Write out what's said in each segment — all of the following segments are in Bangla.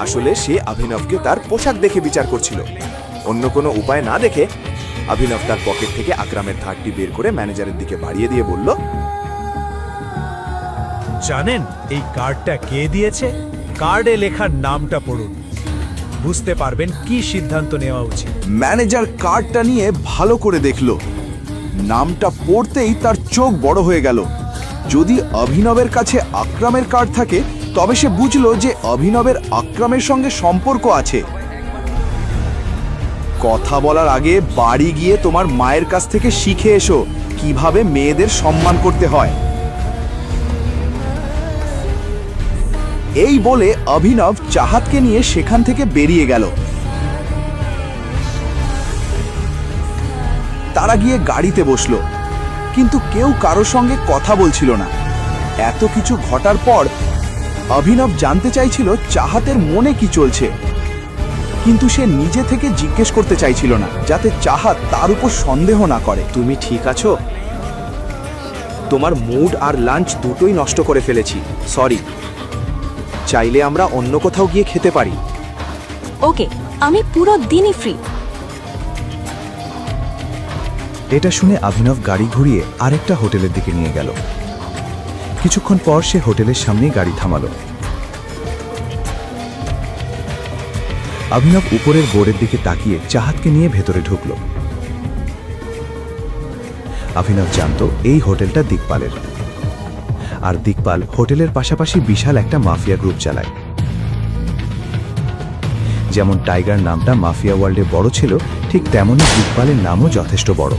আসলে সে অভিনবকে তার পোশাক দেখে বিচার করছিল। অন্য কোনো উপায় না দেখে অভিনব তার পকেট থেকে আকরামের ধারটি বের করে ম্যানেজারের দিকে বাড়িয়ে দিয়ে বলল, জানেন এই কার্ডটা কে দিয়েছে? কার্ডে লেখার নামটা পড়ুন, বুঝতে পারবেন কি সিদ্ধান্ত নেওয়া উচিত। ম্যানেজার কার্ডটা নিয়ে ভালো করে দেখল। নামটা পড়তেই তার চোখ বড় হয়ে গেল। যদি অভিনবের কাছে আকরামের কার্ড থাকে তবে সে বুঝলো যে অভিনবের আকরামের সঙ্গে সম্পর্ক আছে। কথা বলার আগে বাড়ি গিয়ে তোমার মায়ের কাছ থেকে শিখে এসো কিভাবে মেয়েদের সম্মান করতে হয়। এই বলে অভিনব চাহাতকে নিয়ে সেখান থেকে বেরিয়ে গেল। তারা গিয়ে গাড়িতে বসলো, কিন্তু কেউ কারোর সঙ্গে কথা বলছিল না। এত কিছু ঘটার পর অভিনব জানতে চাইছিল চাহাতের মনে কি চলছে, কিন্তু সে নিজে থেকে জিজ্ঞেস করতে চাইছিল না, যাতে চাহাত তার উপর সন্দেহ না করে। তুমি ঠিক আছো? তোমার মুড আর লাঞ্চ দুটোই নষ্ট করে ফেলেছি, সরি। চাইলে আমরা অন্য কোথাও গিয়ে খেতে পারি। ওকে, আমি পুরো দিনই ফ্রি। এটা শুনে অভিনব গাড়ি ঘুরিয়ে আরেকটা হোটেলের দিকে নিয়ে গেল। কিছুক্ষণ পর সে হোটেলের সামনেই গাড়ি থামালো। অভিনব উপরের বোর্ডের দিকে তাকিয়ে চাহাতকে নিয়ে ভেতরে ঢুকল। অভিনব জানত এই হোটেলটা দিকপালের, আর দিকপাল হোটেলের পাশাপাশি বিশাল একটা মাফিয়া গ্রুপ চালায়। যেমন টাইগার নামটা মাফিয়া ওয়ার্ল্ডে বড় ছিল, ঠিক তেমনই দিকপালের নামও যথেষ্ট বড়।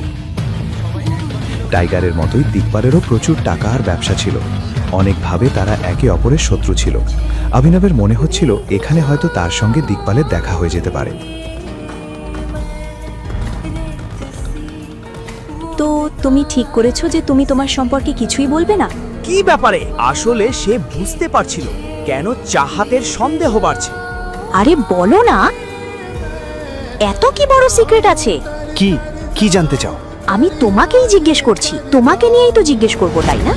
টাইগারের মতোই দিকপালেরও প্রচুর টাকা আর ব্যবসা ছিল। অনেকভাবে তারা একে অপরের শত্রু ছিল। অভিনবের মনে হচ্ছিল এখানে হয়তো তার সঙ্গে দিকপালের দেখা হয়ে যেতে পারে। তো তুমি ঠিক করেছো যে তুমি তোমার সম্পর্কে কিছুই বলবে না? কি ব্যাপারে? আসলে সে বুঝতে পারছিল কেন চাহাতের সন্দেহ বাড়ছে। আরে বলো না, এত কি বড় সিক্রেট আছে? কি কি জানতে চাও? আমি তোমাকেই জিজ্ঞেস করছি, তোমাকে নিয়েই তো জিজ্ঞেস করবো, তাই না?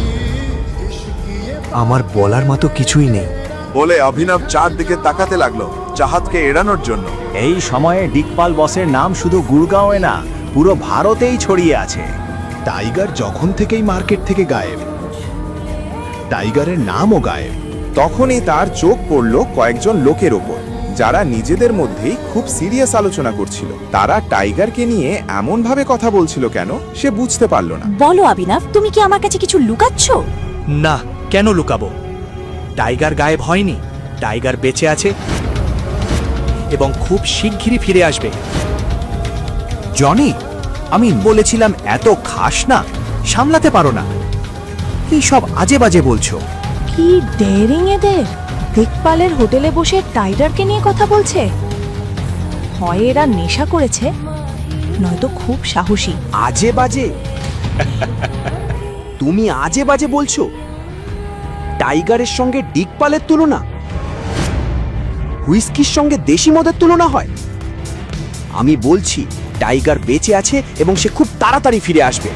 আমার বলার মতো কিছুই নেই। বলে অভিনব চারদিকে তাকাতে লাগলো চাহাতকে এড়ানোর জন্য। এই সময়ে দিকপাল বসের নাম শুধু গুড়গাঁওয়ে না, পুরো ভারতেই ছড়িয়ে আছে। টাইগার যখন থেকেই মার্কেট থেকে গায়েব, টাইগারের নামও গায়েব। তখনই তার চোখ পড়ল কয়েকজন লোকের ওপর, যারা নিজেদের মধ্যেই খুব সিরিয়াস আলোচনা করছিল। তারা টাইগারকে নিয়ে এমন ভাবে কথা বলছিল কেন সে বুঝতে পারল না। বলো অভিনব, তুমি কি আমার কাছে কিছু লুকাচ্ছ? না, কেন লুকাবো? টাইগার গায়েব হয়নি, টাইগার বেঁচে আছে এবং খুব শিগগিরই ফিরে আসবে। জনি, আমি বলেছিলাম এত খাস না, সামলাতে পারো না। কি সব আজে বাজে বলছো? কি ডেয়ারিং এদের! দিকপালের হোটেলে বসে টাইগারকে নিয়ে কথা বলছে। হয় এরা নেশা করেছে, নয়তো খুব সাহসী। আজে বাজে? তুমি আজে বাজে বলছো? টাইগারের সঙ্গে দিকপালের তুলনা? হুইস্কির সঙ্গে দেশি মদের তুলনা হয়? আমি বলছি টাইগার বেঁচে আছে এবং সে খুব তাড়াতাড়ি ফিরে আসবে।